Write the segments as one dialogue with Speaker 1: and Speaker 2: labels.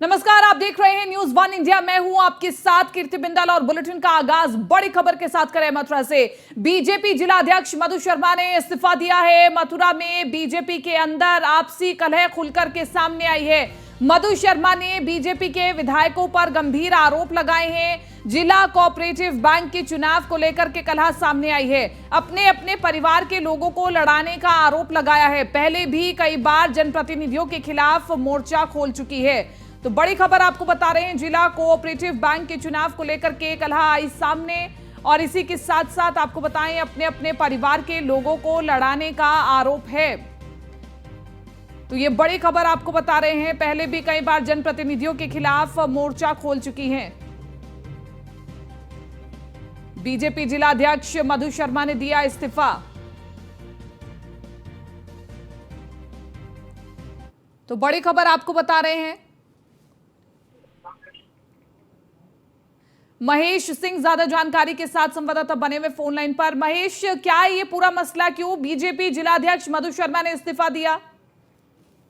Speaker 1: नमस्कार, आप देख रहे हैं न्यूज वन इंडिया। मैं हूं आपके साथ कीर्ति बिंदल और बुलेटिन का आगाज बड़ी खबर के साथ करें मथुरा से। बीजेपी जिला अध्यक्ष मधु शर्मा ने इस्तीफा दिया है। मथुरा में बीजेपी के अंदर आपसी कलह खुलकर के सामने आई है। मधु शर्मा ने बीजेपी के विधायकों पर गंभीर आरोप लगाए हैं। जिला कोऑपरेटिव बैंक के चुनाव को लेकर के कलह सामने आई है। अपने अपने परिवार के लोगों को लड़ाने का आरोप लगाया है। पहले भी कई बार जनप्रतिनिधियों के खिलाफ मोर्चा खोल चुकी है। तो बड़ी खबर आपको बता रहे हैं, जिला कोऑपरेटिव बैंक के चुनाव को लेकर के कलह आई सामने। और इसी के साथ साथ आपको बताएं, अपने अपने परिवार के लोगों को लड़ाने का आरोप है। तो ये बड़ी खबर आपको बता रहे हैं, पहले भी कई बार जनप्रतिनिधियों के खिलाफ मोर्चा खोल चुकी हैं। बीजेपी जिला अध्यक्ष मधु शर्मा ने दिया इस्तीफा। तो बड़ी खबर आपको बता रहे हैं। महेश सिंह ज्यादा जानकारी के साथ संवाददाता बने हुए फोन लाइन पर। महेश, क्या है ये पूरा मसला, क्यों बीजेपी जिलाध्यक्ष मधु शर्मा ने इस्तीफा दिया?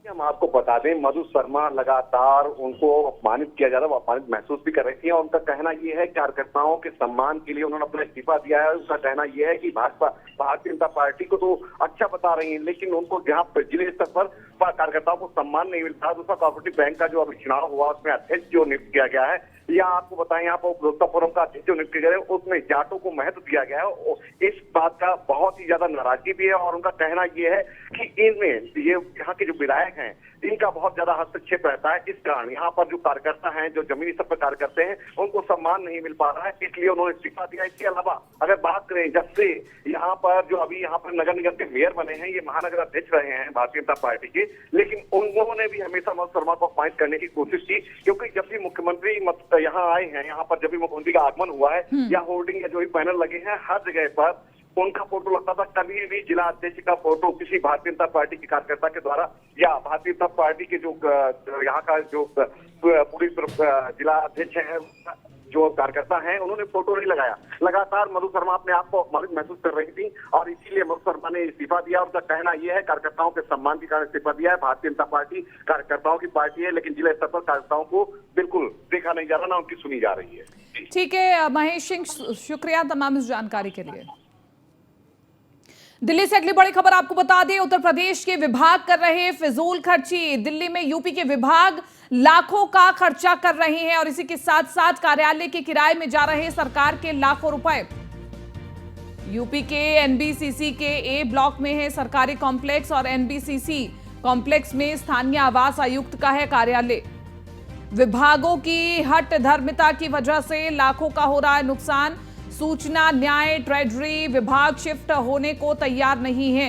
Speaker 2: हम आपको बता दें, मधु शर्मा लगातार उनको अपमानित किया जा रहा है, वो अपमानित महसूस भी कर रही थी। और उनका कहना ये है कि कार्यकर्ताओं के सम्मान के लिए उन्होंने अपना इस्तीफा दिया है। उनका कहना ये है कि भाजपा भारतीय जनता पार्टी को तो अच्छा बता रही है, लेकिन उनको जहाँ जिले स्तर पर कार्यकर्ताओं को सम्मान नहीं मिलता। दूसरा, कोऑपरेटिव बैंक का जो अभी चुनाव हुआ उसमें अध्यक्ष जो नियुक्त किया गया है, या आपको बताएं यहाँ पर उपभोक्ता फोरम का अध्यक्ष जो नियुक्त किया गया है, उसमें जाटों को महत्व दिया गया है। इस बात का बहुत ही ज्यादा नाराजगी भी है। और उनका कहना यह है कि इनमें ये यहाँ के जो विधायक हैं, इनका बहुत ज्यादा हस्तक्षेप रहता है। इस कारण यहाँ पर जो कार्यकर्ता हैं, जो जमीनी स्तर पर कार्य करते हैं, उनको सम्मान नहीं मिल पा रहा है, इसलिए उन्होंने इस्तीफा दिया। इसके अलावा अगर बात करें, जब से यहाँ पर जो अभी यहाँ पर नगर निगम के मेयर बने हैं, ये महानगर अध्यक्ष रहे हैं भारतीय जनता पार्टी के, लेकिन उन्होंने भी हमेशा मधु शर्मा को अपमानित करने की कोशिश की। क्योंकि जब भी मुख्यमंत्री यहाँ आए हैं, यहाँ पर जब भी मुख्यमंत्री का आगमन हुआ है, या होर्डिंग या जो भी पैनल लगे हैं, हर जगह पर उनका फोटो लगता था। कभी भी जिला अध्यक्ष का फोटो किसी भारतीय जनता पार्टी के कार्यकर्ता के द्वारा, या भारतीय जनता पार्टी के जो यहाँ का जो पूरी जिला अध्यक्ष है, जो कार्यकर्ता हैं, उन्होंने फोटो नहीं लगाया। लगातार मधु शर्मा अपने आप को अपमानित महसूस कर रही थी, और इसीलिए मधु शर्मा ने इस्तीफा दिया। उनका कहना यह है, कार्यकर्ताओं के सम्मान के कारण इस्तीफा दिया है। भारतीय जनता पार्टी कार्यकर्ताओं की पार्टी है, लेकिन जिला स्तर पर कार्यकर्ताओं को बिल्कुल देखा नहीं जा रहा, ना उनकी सुनी जा रही है।
Speaker 1: ठीक है महेश सिंह, शुक्रिया तमाम इस जानकारी के लिए। दिल्ली से अगली बड़ी खबर आपको बता दें, उत्तर प्रदेश के विभाग कर रहे फिजूल खर्ची। दिल्ली में यूपी के विभाग लाखों का खर्चा कर रहे हैं, और इसी के साथ साथ कार्यालय के किराए में जा रहे सरकार के लाखों रुपए। यूपी के एनबीसीसी के ए ब्लॉक में है सरकारी कॉम्प्लेक्स, और एनबीसीसी कॉम्प्लेक्स में स्थानीय आवास आयुक्त का है कार्यालय। विभागों की हट धर्मिता की वजह से लाखों का हो रहा है नुकसान। सूचना, न्याय, ट्रेजरी विभाग शिफ्ट होने को तैयार नहीं है।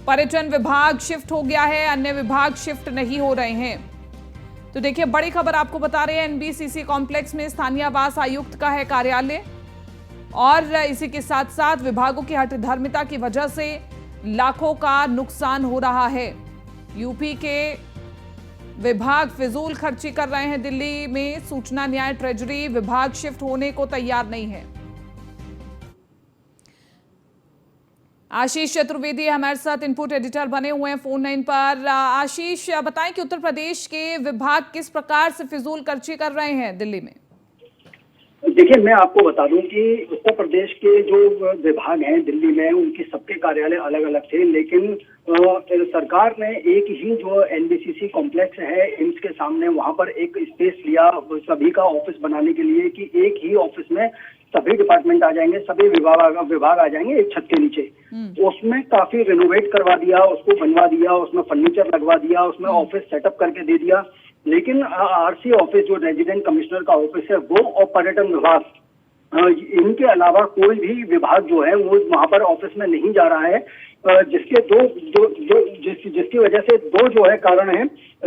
Speaker 1: पर्यटन विभाग शिफ्ट हो गया है, अन्य विभाग शिफ्ट नहीं हो रहे हैं। तो देखिए, बड़ी खबर आपको बता रहे हैं, एनबीसीसी कॉम्प्लेक्स में स्थानीय आवास आयुक्त का है कार्यालय, और इसी के साथ साथ विभागों की हट धर्मिता की वजह से लाखों का नुकसान हो रहा है। यूपी के विभाग फिजूल खर्ची कर रहे हैं दिल्ली में। सूचना, न्याय, ट्रेजरी विभाग शिफ्ट होने को तैयार नहीं है। आशीष चतुर्वेदी हमारे साथ इनपुट एडिटर बने हुए हैं फोन लाइन पर। आशीष, बताएं कि उत्तर प्रदेश के विभाग किस प्रकार से फिजूल खर्ची कर रहे हैं दिल्ली में?
Speaker 3: देखिए, मैं आपको बता दूं कि उत्तर प्रदेश के जो विभाग हैं दिल्ली में, उनकी सबके कार्यालय अलग अलग थे, लेकिन सरकार ने एक ही जो एनबीसीसी कॉम्प्लेक्स है एम्स के सामने, वहां पर एक स्पेस लिया सभी का ऑफिस बनाने के लिए, कि एक ही ऑफिस में सभी डिपार्टमेंट आ जाएंगे, सभी विभाग आ जाएंगे एक छत के नीचे। उसमें काफी रिनोवेट करवा दिया, उसको बनवा दिया, उसमें फर्नीचर लगवा दिया, उसमें ऑफिस सेटअप करके दे दिया। लेकिन आरसी ऑफिस, जो रेजिडेंट कमिश्नर का ऑफिस है, वो और पर्यटन विभाग, इनके अलावा कोई भी विभाग जो है वो वहां पर ऑफिस में नहीं जा रहा है। जिसके जिसकी वजह से दो जो है कारण है।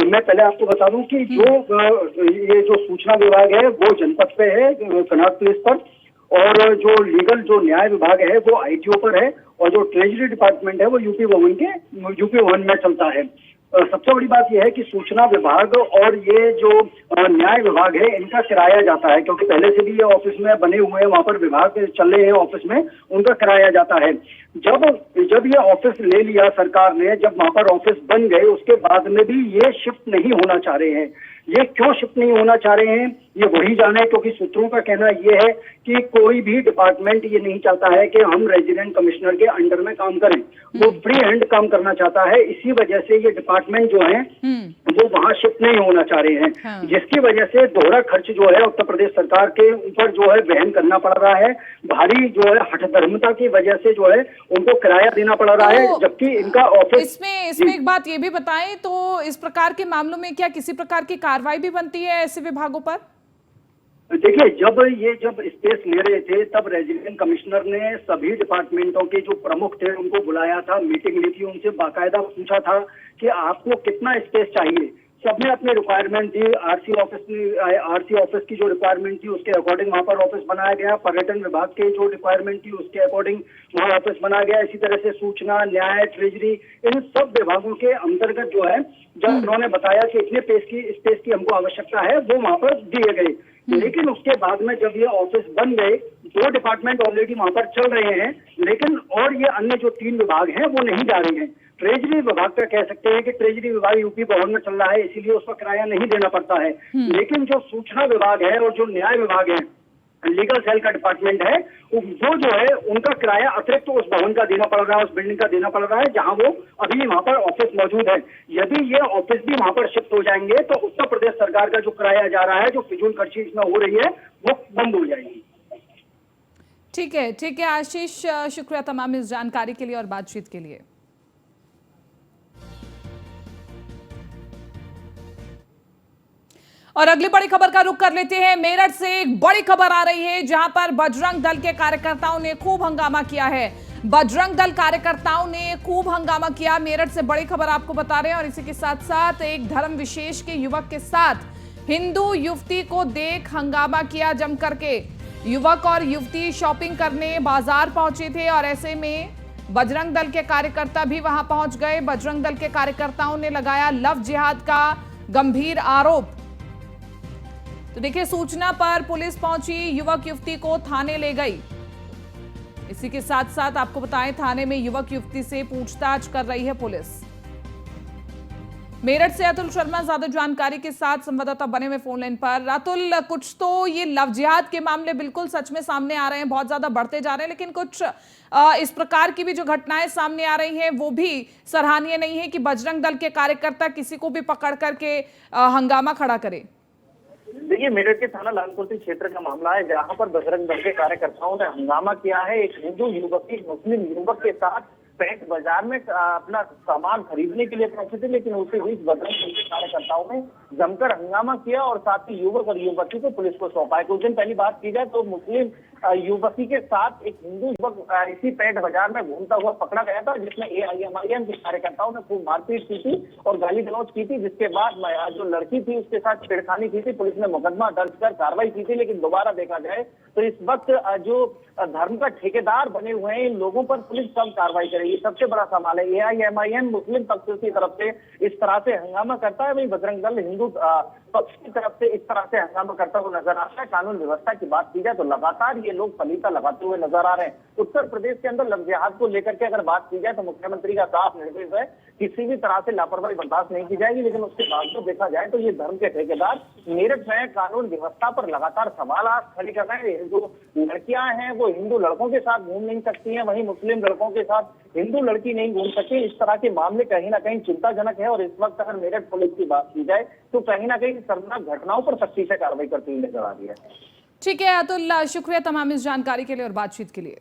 Speaker 3: मैं पहले आपको बता दूं कि ये जो सूचना विभाग है वो जनपद पे है, कनॉट प्लेस पर, और जो लीगल जो न्याय विभाग है वो आईटीओ पर है, और जो ट्रेजरी डिपार्टमेंट है वो यूपी भवन में चलता है। सबसे बड़ी बात यह है कि सूचना विभाग और ये जो न्याय विभाग है, इनका किराया जाता है, क्योंकि पहले से भी ये ऑफिस में बने हुए हैं, वहां पर विभाग चल रहे हैं ऑफिस में, उनका किराया जाता है। जब ये ऑफिस ले लिया सरकार ने, जब वहां पर ऑफिस बन गए, उसके बाद में भी ये शिफ्ट नहीं होना चाह रहे हैं। ये क्यों शिफ्ट नहीं होना चाह रहे हैं ये वही जाने, क्योंकि सूत्रों का कहना ये है कि कोई भी डिपार्टमेंट ये नहीं चाहता है कि हम रेजिडेंट कमिश्नर के अंडर में काम करें, वो फ्री हैंड काम करना चाहता है। इसी वजह से ये डिपार्टमेंट जो है वो वहां शिफ्ट नहीं होना चाह रहे हैं।
Speaker 1: हाँ।
Speaker 3: जिसकी वजह से दोहरा खर्च जो है उत्तर प्रदेश सरकार के ऊपर जो है वहन करना पड़ रहा है। भारी जो है हठधर्मिता की वजह से जो है उनको किराया देना पड़ रहा है, जबकि इनका ऑफिस।
Speaker 1: इसमें एक बात ये भी बताएं, तो इस प्रकार के मामलों में क्या किसी प्रकार की कार्रवाई भी बनती है ऐसे विभागों पर?
Speaker 3: देखिए, जब स्पेस ले रहे थे तब रेजिडेंट कमिश्नर ने सभी डिपार्टमेंटों के जो प्रमुख थे उनको बुलाया था, मीटिंग ली थी, उनसे बाकायदा पूछा था कि आपको कितना स्पेस चाहिए। सबने अपनी रिक्वायरमेंट दी। आरसी ऑफिस की जो रिक्वायरमेंट थी उसके अकॉर्डिंग वहां पर ऑफिस बनाया गया। पर्यटन विभाग के जो रिक्वायरमेंट थी उसके अकॉर्डिंग वहां ऑफिस बनाया गया। इसी तरह से सूचना, न्याय, ट्रेजरी, इन सब विभागों के अंतर्गत जो है जब उन्होंने बताया कि इतने स्पेस की हमको आवश्यकता है, वो वहां पर दिए गए। लेकिन उसके बाद में जब ये ऑफिस बन गए, 2 डिपार्टमेंट ऑलरेडी वहां पर चल रहे हैं, लेकिन और ये अन्य जो 3 विभाग हैं वो नहीं जा रहे हैं। ट्रेजरी विभाग का कह सकते हैं कि ट्रेजरी विभाग यूपी भवन में चल रहा है, इसीलिए उसका किराया नहीं देना पड़ता है। लेकिन जो सूचना विभाग है और जो न्याय विभाग है, लीगल सेल का डिपार्टमेंट है, वो जो है उनका किराया अतिरिक्त तो उस भवन का देना पड़ रहा है, उस बिल्डिंग का देना पड़ रहा है जहां वो अभी वहां पर ऑफिस मौजूद है। यदि ये ऑफिस भी वहां पर शिफ्ट हो जाएंगे तो उत्तर प्रदेश सरकार का जो किराया जा रहा है, जो फिजूल खर्ची इसमें हो रही है, वो बंद हो जाएगी।
Speaker 1: ठीक है आशीष, शुक्रिया तमाम इस जानकारी के लिए और बातचीत के लिए। और अगली बड़ी खबर का रुख कर लेते हैं। मेरठ से एक बड़ी खबर आ रही है जहां पर बजरंग दल के कार्यकर्ताओं ने खूब हंगामा किया है। बजरंग दल कार्यकर्ताओं ने खूब हंगामा किया। मेरठ से बड़ी खबर आपको बता रहे हैं। और इसी के साथ साथ एक धर्म विशेष के युवक के साथ हिंदू युवती को देख हंगामा किया जम करके। युवक और युवती शॉपिंग करने बाजार पहुंचे थे और ऐसे में बजरंग दल के कार्यकर्ता भी वहां पहुंच गए। बजरंग दल के कार्यकर्ताओं ने लगाया लव जिहाद का गंभीर आरोप। तो देखिए, सूचना पर पुलिस पहुंची, युवक युवती को थाने ले गई। इसी के साथ साथ आपको बताएं, थाने में युवक युवती से पूछताछ कर रही है पुलिस। मेरठ से अतुल शर्मा ज्यादा जानकारी के साथ संवाददाता बने हुए फोन लाइन पर। अतुल, कुछ तो ये लव जिहाद के मामले बिल्कुल सच में सामने आ रहे हैं, बहुत ज्यादा बढ़ते जा रहे हैं, लेकिन कुछ इस प्रकार की भी जो घटनाएं सामने आ रही हैं वो भी सराहनीय नहीं है कि बजरंग दल के कार्यकर्ता किसी को भी पकड़ करके हंगामा खड़ा करे।
Speaker 4: देखिए, मेरठ के थाना लालकोटी क्षेत्र का मामला है जहां पर बजरंग दल के कार्यकर्ताओं ने हंगामा किया है। एक हिंदू युवक एक मुस्लिम युवक के साथ पेट बाजार में अपना सामान खरीदने के लिए पहुंचे थे, लेकिन उसी बीच बजरंग दल के कार्यकर्ताओं ने जमकर हंगामा किया और साथ ही युवक और युवती को पुलिस को सौंपा है। कुछ दिन पहली बात की जाए तो मुस्लिम युवती के साथ एक हिंदू युवक इसी पेट बाजार में घूमता हुआ पकड़ा गया था, जिसमें AIMIM के कार्यकर्ताओं ने खूब मारपीट की थी और गाली गलौज की थी, जिसके बाद जो लड़की थी उसके साथ छेड़खानी की थी। पुलिस ने मुकदमा दर्ज कर कार्रवाई की थी, लेकिन दोबारा देखा जाए तो इस वक्त जो धर्म का ठेकेदार बने हुए हैं इन लोगों पर पुलिस कब कार्रवाई करेगी, सबसे बड़ा सवाल है। AIMIM मुस्लिम पक्ष की तरफ से इस तरह से हंगामा करता है, वही बजरंग दल हिंदू पक्ष की तरफ से इस तरह से हंगामा करता हुआ नजर आता है। कानून व्यवस्था की बात की जाए तो लगातार ये लोग फलीता लगाते हुए नजर आ रहे हैं। उत्तर प्रदेश के अंदर लव जिहाद को लेकर के अगर बात की जाए तो मुख्यमंत्री का साफ निर्देश है, किसी भी तरह से लापरवाही बर्दाश्त नहीं की जाएगी, लेकिन उसके बावजूद देखा जाए तो ये धर्म के ठेकेदार मेरठ में कानून व्यवस्था पर लगातार सवाल खड़े कर रहे हैं। जो लड़कियां हैं वो हिंदू लड़कों के साथ घूम नहीं सकती हैं, वहीं मुस्लिम लड़कों के साथ हिंदू लड़की नहीं घूम सकती। इस तरह के मामले कहीं ना कहीं चिंताजनक है और इस वक्त अगर मेरठ पुलिस की बात की जाए तो कहीं ना कहीं शर्मनाक घटनाओं पर सख्ती से कार्रवाई करती हुई नजर आ रही है।
Speaker 1: ठीक है अतुल, शुक्रिया तमाम इस जानकारी के लिए और बातचीत के लिए।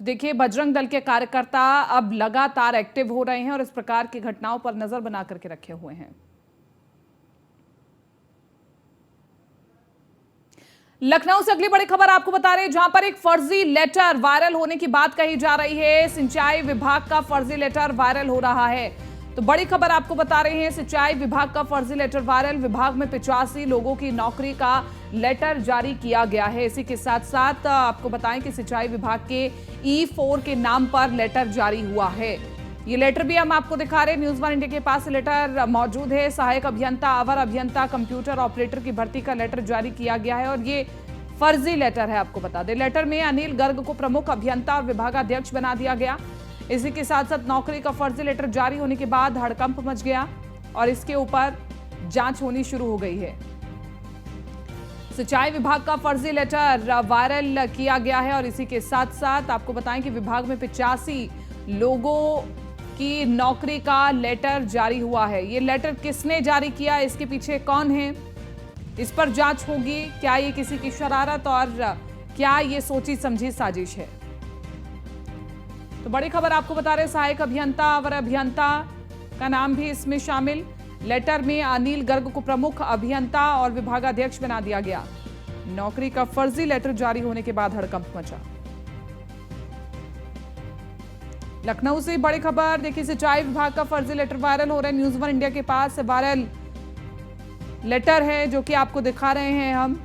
Speaker 1: तो देखिए, बजरंग दल के कार्यकर्ता अब लगातार एक्टिव हो रहे हैं और इस प्रकार की घटनाओं पर नजर बना करके रखे हुए हैं। लखनऊ से अगली बड़ी खबर आपको बता रहे हैं, जहां पर एक फर्जी लेटर वायरल होने की बात कही जा रही है। सिंचाई विभाग का फर्जी लेटर वायरल हो रहा है। तो बड़ी खबर आपको बता रहे हैं, सिंचाई विभाग का फर्जी लेटर वायरल। विभाग में 85 लोगों की नौकरी का लेटर जारी किया गया है। इसी के साथ साथ आपको बताएं कि सिंचाई विभाग के E4 के नाम पर लेटर जारी हुआ है। ये लेटर भी हम आपको दिखा रहे हैं, न्यूज़ वन इंडिया के पास लेटर मौजूद है। सहायक अभियंता, अवर अभियंता, कंप्यूटर ऑपरेटर की भर्ती का लेटर जारी किया गया है और ये फर्जी लेटर है। आपको बता दें, लेटर में अनिल गर्ग को प्रमुख अभियंता और विभागाध्यक्ष बना दिया गया। इसी के साथ साथ नौकरी का फर्जी लेटर जारी होने के बाद हड़कंप मच गया और इसके ऊपर जांच होनी शुरू हो गई है। सिंचाई विभाग का फर्जी लेटर वायरल किया गया है और इसी के साथ साथ आपको बताएं कि विभाग में 85 लोगों की नौकरी का लेटर जारी हुआ है। ये लेटर किसने जारी किया, इसके पीछे कौन है, इस पर जांच होगी। क्या ये किसी की शरारत और क्या ये सोची समझी साजिश है? तो बड़ी खबर आपको बता रहे, सहायक अभियंता और अभियंता का नाम भी इसमें शामिल। लेटर में अनिल गर्ग को प्रमुख अभियंता और विभागाध्यक्ष बना दिया गया। नौकरी का फर्जी लेटर जारी होने के बाद हड़कंप मचा। लखनऊ से बड़ी खबर देखिए, सिंचाई विभाग का फर्जी लेटर वायरल हो रहा है। न्यूज़ 1 इंडिया के पास वायरल लेटर है जो कि आपको दिखा रहे हैं हम।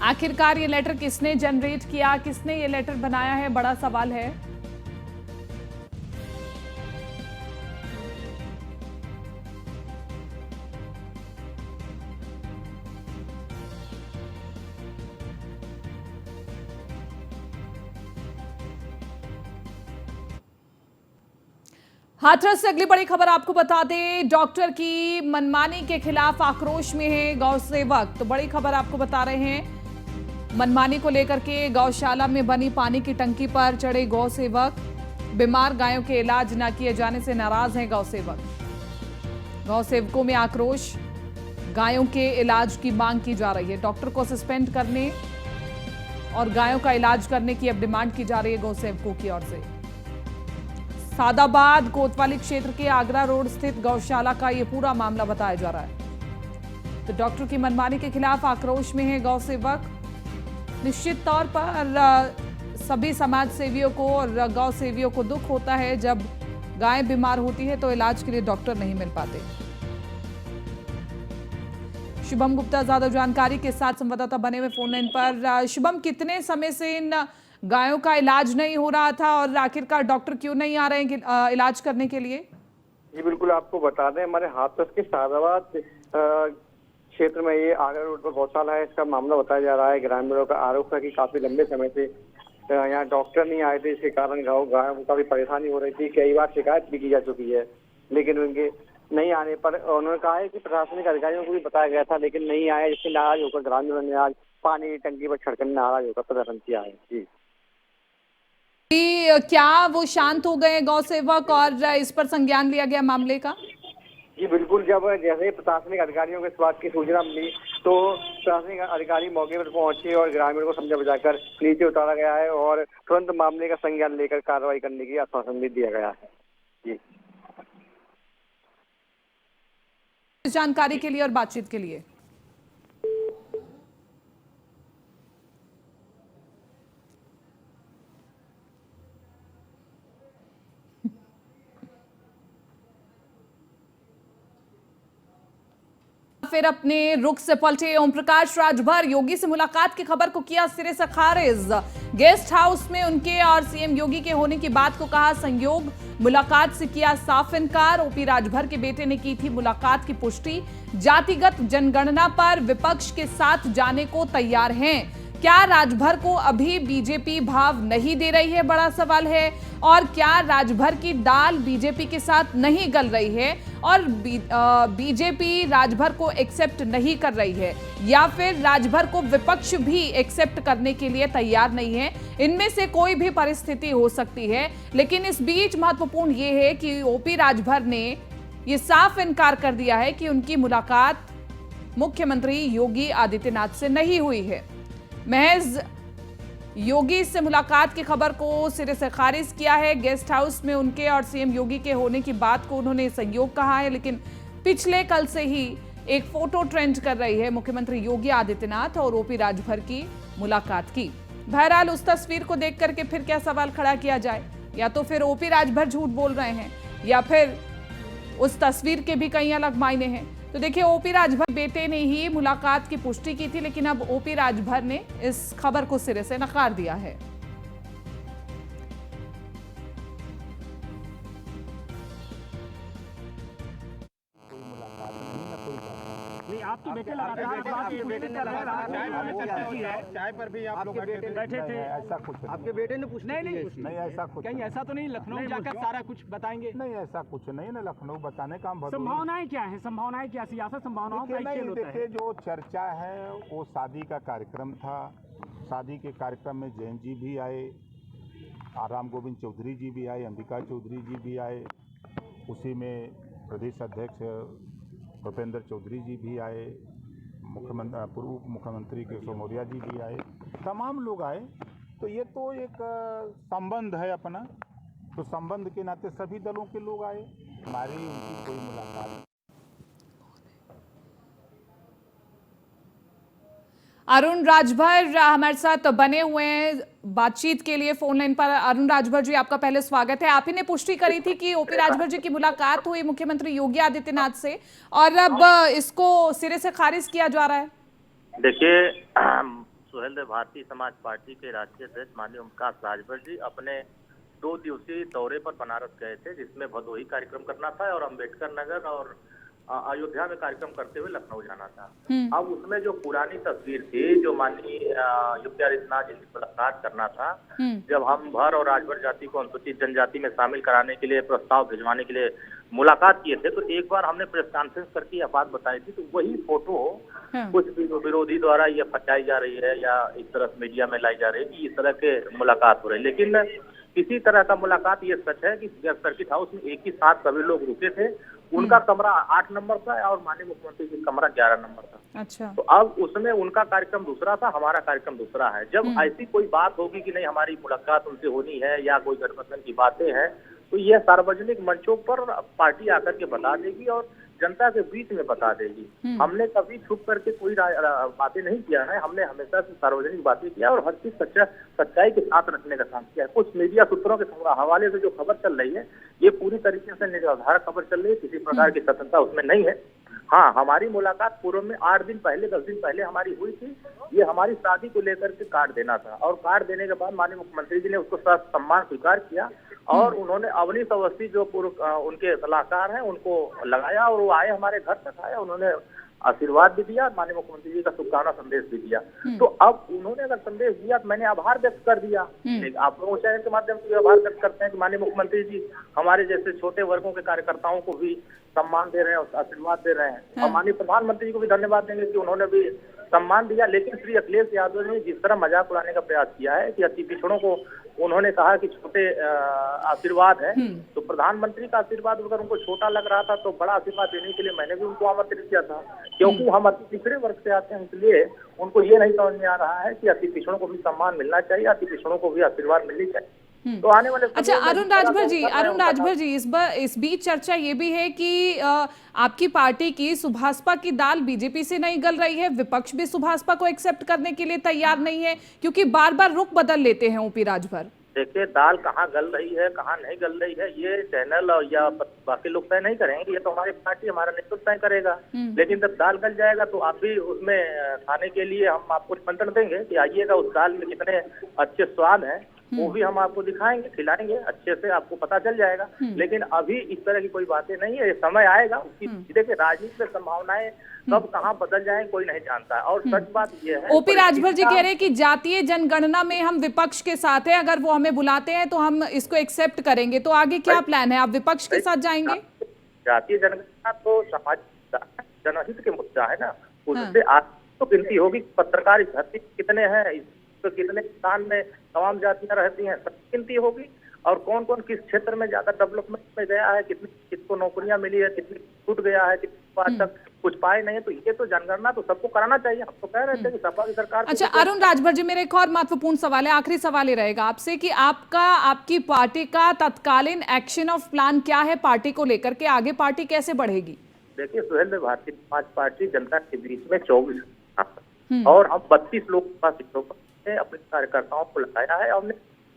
Speaker 1: आखिरकार ये लेटर किसने जनरेट किया, किसने ये लेटर बनाया है, बड़ा सवाल है। हाथरस से अगली बड़ी खबर आपको बता दें, डॉक्टर की मनमानी के खिलाफ आक्रोश में है गौ सेवक। तो बड़ी खबर आपको बता रहे हैं, मनमानी को लेकर के गौशाला में बनी पानी की टंकी पर चढ़े गौ सेवक। बीमार गायों के इलाज न किए जाने से नाराज हैं गौ सेवक। गौ सेवकों में आक्रोश, गायों के इलाज की मांग की जा रही है। डॉक्टर को सस्पेंड करने और गायों का इलाज करने की अब डिमांड की जा रही है गौ सेवकों की ओर से। सादाबाद कोतवाली क्षेत्र के आगरा रोड स्थित गौशाला का यह पूरा मामला बताया जा रहा है। तो डॉक्टर की मनमानी के खिलाफ आक्रोश में है गौ सेवक। निश्चित तौर पर सभी समाज सेवियों को और गौ सेवियों को दुख होता है जब गाय बीमार होती है तो इलाज के लिए डॉक्टर नहीं मिल पाते। शुभम गुप्ता ज्यादा जानकारी के साथ संवाददाता बने हुए फोन लाइन पर। शुभम, कितने समय से इन गायों का इलाज नहीं हो रहा था और आखिरकार डॉक्टर क्यों नहीं आ रहे हैं इलाज करने के लिए?
Speaker 5: जी बिल्कुल, आपको बता दें, हमारे हाथरस के सादाबाद क्षेत्र में ये आगरा रोड पर गौशाला है। इसका मामला बताया जा रहा है। ग्रामीणों का आरोप है कि काफी लंबे समय से यहाँ डॉक्टर नहीं आए थे, इसके कारण गायों को काफी परेशानी हो रही थी। कई बार शिकायत भी की जा चुकी है, लेकिन उनके नहीं आने पर उन्होंने कहा है कि प्रशासनिक अधिकारियों को भी बताया गया था, लेकिन नहीं आए। जिससे नाराज होकर ग्रामीणों ने आज पानी की टंकी पर छड़कर नाराज होकर प्रदर्शन किया है। जी,
Speaker 1: क्या वो शांत हो गए गौ सेवक और इस पर संज्ञान लिया गया मामले का?
Speaker 5: जी बिल्कुल, जब जैसे प्रशासनिक अधिकारियों को इस बात की सूचना मिली तो प्रशासनिक अधिकारी मौके पर पहुंचे और ग्रामीणों को समझा बुझाकर नीचे उतारा गया है और तुरंत मामले का संज्ञान लेकर कार्रवाई करने की आश्वासन भी दिया गया है। जी,
Speaker 1: इस जानकारी के लिए और बातचीत के लिए फिर अपने रुख से पलटे ओम प्रकाश राजभर। योगी से मुलाकात की खबर को किया सिरे से खारिज। गेस्ट हाउस में उनके और सीएम योगी के होने की बात को कहा संयोग। मुलाकात से किया साफ इनकार। ओपी राजभर के बेटे ने की थी मुलाकात की पुष्टि। जातिगत जनगणना पर विपक्ष के साथ जाने को तैयार हैं। क्या राजभर को अभी बीजेपी भाव नहीं दे रही है, बड़ा सवाल है। और क्या राजभर की दाल बीजेपी के साथ नहीं गल रही है और बीजेपी राजभर को एक्सेप्ट नहीं कर रही है, या फिर राजभर को विपक्ष भी एक्सेप्ट करने के लिए तैयार नहीं है? इनमें से कोई भी परिस्थिति हो सकती है। लेकिन इस बीच महत्वपूर्ण यह है कि ओपी राजभर ने यह साफ इनकार कर दिया है कि उनकी मुलाकात मुख्यमंत्री योगी आदित्यनाथ से नहीं हुई है। महज योगी से मुलाकात की खबर को सिरे से खारिज किया है। गेस्ट हाउस में उनके और सीएम योगी के होने की बात को उन्होंने संयोग कहा है, लेकिन पिछले कल से ही एक फोटो ट्रेंड कर रही है मुख्यमंत्री योगी आदित्यनाथ और ओपी राजभर की मुलाकात की। बहरहाल उस तस्वीर को देख करके फिर क्या सवाल खड़ा किया जाए, या तो फिर ओपी राजभर झूठ बोल रहे हैं या फिर उस तस्वीर के भी कई अलग मायने हैं। तो देखिए, ओपी राजभर बेटे ने ही मुलाकात की पुष्टि की थी, लेकिन अब ओपी राजभर ने इस खबर को सिरे से नकार दिया है।
Speaker 5: नहीं,
Speaker 6: आपके बेटे लगातार
Speaker 7: चाय पर भी आप लोग
Speaker 6: बैठे थे,
Speaker 7: ऐसा कुछ
Speaker 6: आपके बेटे ने पूछा
Speaker 7: नहीं, ऐसा कुछ
Speaker 6: कहीं ऐसा तो नहीं लखनऊ जाकर सारा कुछ बताएंगे?
Speaker 7: नहीं, ऐसा कुछ नहीं ना, लखनऊ बताने का हम
Speaker 6: संभावनाएं क्या है, संभावनाएं क्या, सियासत संभावनाओं का खेल होता है।
Speaker 7: देखिए, जो चर्चा है वो शादी का कार्यक्रम था। शादी के कार्यक्रम में जैन जी भी आए, राम गोविंद चौधरी जी भी आए, अंबिका चौधरी जी भी आए, उसी में प्रदेश अध्यक्ष भूपेंद्र चौधरी जी भी आए, पूर्व मुख्यमंत्री केशव मौर्य जी भी आए, तमाम लोग आए। तो ये तो एक संबंध है अपना, तो संबंध के नाते सभी दलों के लोग आए, हमारी उनकी कोई मुलाकात नहीं।
Speaker 1: अरुण राजभर हमारे साथ बने हुए हैं बातचीत के लिए फोन लाइन पर। अरुण राजभर जी, आपका पहले स्वागत है। आप ही ने पुष्टि करी थी कि ओपी राजभर जी की मुलाकात हुई मुख्यमंत्री योगी आदित्यनाथ से, और अब इसको सिरे से खारिज किया जा रहा है।
Speaker 8: देखिए, सुहेल देव भारतीय समाज पार्टी के राष्ट्रीय अध्यक्ष माननीय ओम प्रकाश राजभर जी अपने 2 दिवसीय दौरे पर बनारस गए थे, जिसमें भदोही कार्यक्रम करना था और अम्बेडकर नगर और अयोध्या में कार्यक्रम करते हुए लखनऊ जाना था। अब उसमें जो पुरानी तस्वीर थी, जो माननीय योगी आदित्यनाथ जी से मुलाकात करना था, जब हम भर और राजभर जाति को अनुसूचित जनजाति में शामिल कराने के लिए प्रस्ताव भिजवाने के लिए मुलाकात किए थे, तो एक बार हमने प्रेस कॉन्फ्रेंस करके यह बात बताई थी। तो वही फोटो कुछ विरोधी द्वारा ये फटाई जा रही है या इस तरह मीडिया में लाई जा रही है कि इस तरह के मुलाकात हो रही है, लेकिन किसी तरह का मुलाकात ये सच है कि सर्किट हाउस में एक ही साथ सभी लोग रुके थे। उनका कमरा 8 नंबर था और माननीय मुख्यमंत्री जी का कमरा 11 नंबर था।
Speaker 1: अच्छा।
Speaker 8: तो अब उसमें उनका कार्यक्रम दूसरा था, हमारा कार्यक्रम दूसरा है। जब ऐसी कोई बात होगी कि नहीं हमारी मुलाकात उनसे होनी है या कोई गठबंधन की बातें हैं, तो यह सार्वजनिक मंचों पर पार्टी आकर के बता देगी और जनता के बीच में बता देगी। हमने कभी छुप करके कोई बातें नहीं किया है, हमने हमेशा से सार्वजनिक बातें किया और हर चीज सच्चाई के साथ रखने का काम किया है। कुछ मीडिया सूत्रों के हवाले से जो खबर चल रही है, ये पूरी तरीके से निराधार खबर चल रही है, किसी प्रकार की सत्यता उसमें नहीं है। हाँ, हमारी मुलाकात पूर्व में 8 दिन पहले 10 दिन पहले हमारी हुई थी। ये हमारी शादी को लेकर के कार्ड देना था और कार्ड देने के बाद माननीय मुख्यमंत्री जी ने उसको सम्मान स्वीकार किया और उन्होंने अवनीश अवस्थी जो पूर्व उनके सलाहकार हैं उनको लगाया और वो आए, हमारे घर तक आए, उन्होंने आशीर्वाद भी दिया, माननीय मुख्यमंत्री जी का शुभकामना संदेश भी दिया। तो अब उन्होंने अगर संदेश दिया तो मैंने आभार व्यक्त कर दिया। आप लोग चैनल के माध्यम से आभार व्यक्त करते हैं कि माननीय मुख्यमंत्री जी हमारे जैसे छोटे वर्गों के कार्यकर्ताओं को भी सम्मान दे रहे हैं और आशीर्वाद दे रहे हैं। और माननीय प्रधानमंत्री जी को भी धन्यवाद देंगे कि उन्होंने भी सम्मान दिया। लेकिन श्री अखिलेश यादव ने जिस तरह मजाक उड़ाने का प्रयास किया है कि अति पिछड़ों को उन्होंने कहा कि छोटे आशीर्वाद है, तो प्रधानमंत्री का आशीर्वाद अगर उनको छोटा लग रहा था तो बड़ा आशीर्वाद देने के लिए मैंने भी उनको आमंत्रित किया था, क्योंकि हम अति पिछड़े वर्ग से आते हैं। इसलिए उनको ये नहीं समझ में आ रहा है कि अति पिछड़ों को भी सम्मान मिलना चाहिए, अति पिछड़ों को भी आशीर्वाद मिलनी चाहिए। तो आने वाले
Speaker 1: अच्छा, अरुण राजभर जी, इस बीच चर्चा ये भी है कि आपकी पार्टी की सुभाषपा की दाल बीजेपी से नहीं गल रही है, विपक्ष भी सुभाषपा को एक्सेप्ट करने के लिए तैयार नहीं है, क्योंकि बार बार रुख बदल लेते हैं ओपी राजभर।
Speaker 8: देखिए, दाल कहाँ गल रही है कहाँ नहीं गल रही है ये चैनल और या बाकी लोग तय नहीं करेंगे, ये तो हमारी पार्टी हमारा नेतृत्व तय करेगा। लेकिन जब दाल गल जाएगा तो आप भी उसमें खाने के लिए हम आपको निमंत्रण देंगे कि आइएगा, उस दाल में कितने अच्छे स्वाद हैं वो भी हम आपको दिखाएंगे, खिलाएंगे, अच्छे से आपको पता चल जाएगा। लेकिन अभी इस तरह की कोई बातें नहीं है, समय आएगा उसकी। देखिए, राजनीति में संभावनाएं कब कहाँ बदल जाए कोई नहीं जानता है। और सच बात ये है,
Speaker 1: ओपी राजभर जी कह रहे हैं कि जातीय जनगणना में हम विपक्ष के साथ हैं, अगर वो हमें बुलाते हैं तो हम इसको एक्सेप्ट करेंगे। तो आगे क्या प्लान है, आप विपक्ष के साथ जाएंगे?
Speaker 8: जातीय जनगणना तो समाज जनहित के मुद्दा है ना, उससे आज तो गिनती होगी पत्रकार इस धरती कितने हैं, तो कितने स्थान में तमाम जातियां रहती हैं, सब गिनती होगी। और कौन कौन किस क्षेत्र में ज्यादा डेवलपमेंट में गया है, किसको नौकरियां मिली है, कितनी छूट गया है, किसको आज तक कुछ पाए नहीं है, तो ये तो जनगणना तो सबको कराना चाहिए। हम तो कह रहे थे कि सपा की सरकार।
Speaker 1: अच्छा, अरुण राजभर जी, मेरा एक और महत्वपूर्ण सवाल है, आखिरी सवाल ये रहेगा आपसे कि आपकी पार्टी का तत्कालीन एक्शन ऑफ प्लान क्या है पार्टी को लेकर के, आगे पार्टी कैसे बढ़ेगी?
Speaker 8: देखिए, सुहेल देव भारतीय समाज पार्टी जनता के बीच में 24 और हम 32 लोकसभा सीटों पर अपने कार्यकर्ताओं को लगाया है। हमने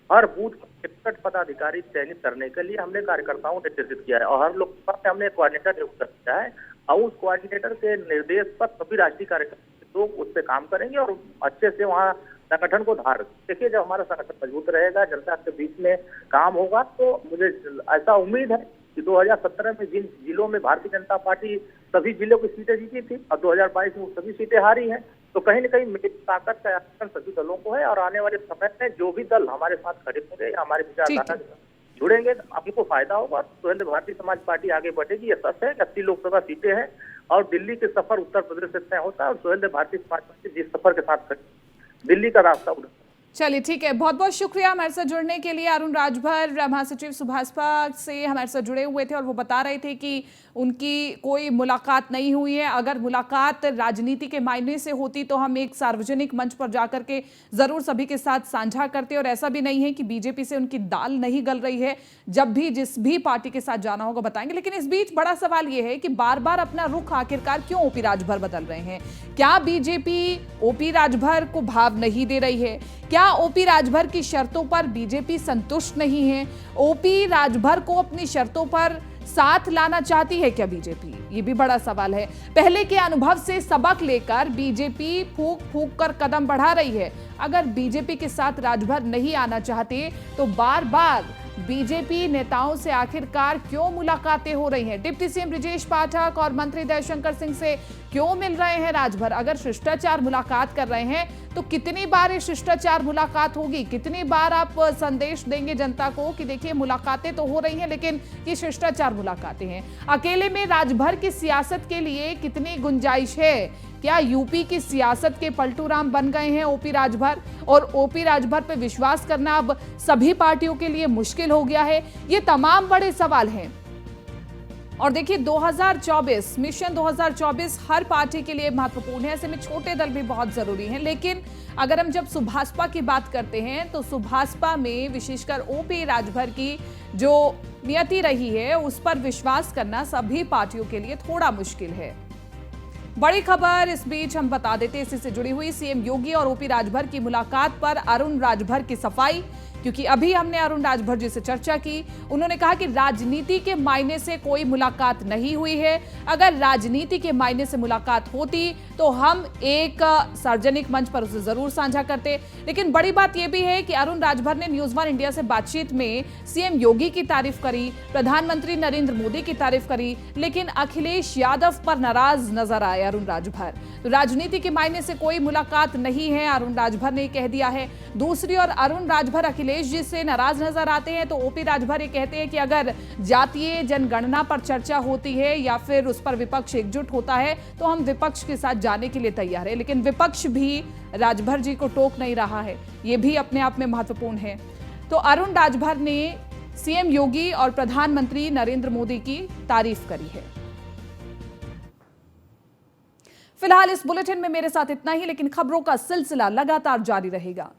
Speaker 8: हर बूथ पर 61 पदाधिकारी चयनित करने के लिए हमने कार्यकर्ताओं को निर्देशित किया है और हर लोकसभा में हमने कोऑर्डिनेटर नियुक्त किया है और उस कोऑर्डिनेटर के निर्देश पर सभी राष्ट्रीय कार्यकर्ता लोग उस पर काम करेंगे और अच्छे से वहाँ संगठन को धार। देखिए, जब हमारा संगठन मजबूत रहेगा, जनता के बीच में काम होगा, तो मुझे ऐसा उम्मीद है कि 2017 में जिन जिलों में भारतीय जनता पार्टी सभी जिलों की सीटें जीती थी और 2022 में वो सभी सीटें हारी हैं। तो कहीं न कहीं मेरी ताकत का आकलन सभी दलों को है और आने वाले समय में जो भी दल हमारे साथ खड़े होंगे या हमारे विचारधारा के साथ जुड़ेंगे हमको फायदा होगा। सुहेलदेव भारतीय समाज पार्टी आगे बढ़ेगी। ये सच है कि 80 लोकसभा सीटें हैं और दिल्ली के सफर उत्तर प्रदेश से तय होता है और सुहेलदेव भारतीय समाज पार्टी जिस सफर के साथ खड़ी दिल्ली का रास्ता उधर।
Speaker 1: चलिए ठीक है, बहुत बहुत शुक्रिया हमारे साथ जुड़ने के लिए। अरुण राजभर महासचिव सुभाषपा से हमारे साथ जुड़े हुए थे और वो बता रहे थे कि उनकी कोई मुलाकात नहीं हुई है। अगर मुलाकात राजनीति के मायने से होती तो हम एक सार्वजनिक मंच पर जाकर के जरूर सभी के साथ साझा करते। और ऐसा भी नहीं है कि बीजेपी से उनकी दाल नहीं गल रही है, जब भी जिस भी पार्टी के साथ जाना होगा बताएंगे। लेकिन इस बीच बड़ा सवाल यह है कि बार बार अपना रुख आखिरकार क्यों ओपी राजभर बदल रहे हैं? क्या बीजेपी ओपी राजभर को भाव नहीं दे रही है? क्या ओपी राजभर की शर्तों पर बीजेपी संतुष्ट नहीं है? ओपी राजभर को अपनी शर्तों पर साथ लाना चाहती है क्या बीजेपी? ये भी बड़ा सवाल है। पहले के अनुभव से सबक लेकर बीजेपी फूंक फूंक कर कदम बढ़ा रही है। अगर बीजेपी के साथ राजभर नहीं आना चाहते तो बार बार बीजेपी नेताओं से आखिरकार क्यों मुलाकातें हो रही हैं? डिप्टी सीएम ब्रिजेश पाठक और मंत्री दयाशंकर सिंह से क्यों मिल रहे हैं राजभर? अगर शिष्टाचार मुलाकात कर रहे हैं तो कितनी बार ये शिष्टाचार मुलाकात होगी? कितनी बार आप संदेश देंगे जनता को कि देखिए मुलाकातें तो हो रही हैं लेकिन ये शिष्टाचार मुलाकातें हैं? अकेले में राजभर की सियासत के लिए कितनी गुंजाइश है? क्या यूपी की सियासत के पलटूराम बन गए हैं ओपी राजभर और ओपी राजभर पर विश्वास करना अब सभी पार्टियों के लिए मुश्किल हो गया है? ये तमाम बड़े सवाल हैं। और देखिए 2024 मिशन 2024 हर पार्टी के लिए महत्वपूर्ण है। ऐसे में छोटे दल भी बहुत जरूरी हैं। लेकिन अगर हम जब सुभाषपा की बात करते हैं तो सुभाषपा में विशेषकर ओपी राजभर की जो नियति रही है उस पर विश्वास करना सभी पार्टियों के लिए थोड़ा मुश्किल है। बड़ी खबर इस बीच हम बता देते, इसी से जुड़ी हुई सीएम योगी और ओपी राजभर की मुलाकात पर अरुण राजभर की सफाई, क्योंकि अभी हमने अरुण राजभर जी से चर्चा की। उन्होंने कहा कि राजनीति के मायने से कोई मुलाकात नहीं हुई है। अगर राजनीति के मायने से मुलाकात होती तो हम एक सार्वजनिक मंच पर उसे जरूर साझा करते। लेकिन बड़ी बात यह भी है कि अरुण राजभर ने न्यूज़ वन इंडिया से बातचीत में सीएम योगी की तारीफ करी, प्रधानमंत्री नरेंद्र मोदी की तारीफ करी, लेकिन अखिलेश यादव पर नाराज नजर आए अरुण राजभर। तो राजनीति के मायने से कोई मुलाकात नहीं है, अरुण राजभर ने कह दिया है। दूसरी ओर अरुण राजभर अखिलेश जी से नाराज नजर आते हैं तो ओपी राजभर ये कहते हैं कि अगर जातीय जनगणना पर चर्चा होती है या फिर उस पर विपक्ष एकजुट होता है तो हम विपक्ष के साथ जाने के लिए तैयार है। लेकिन विपक्ष भी राजभर जी को टोक नहीं रहा है, ये भी अपने आप में महत्वपूर्ण है। तो अरुण राजभर ने सीएम योगी और प्रधानमंत्री नरेंद्र मोदी की तारीफ करी है। फिलहाल इस बुलेटिन में मेरे साथ इतना ही, लेकिन खबरों का सिलसिला लगातार जारी रहेगा।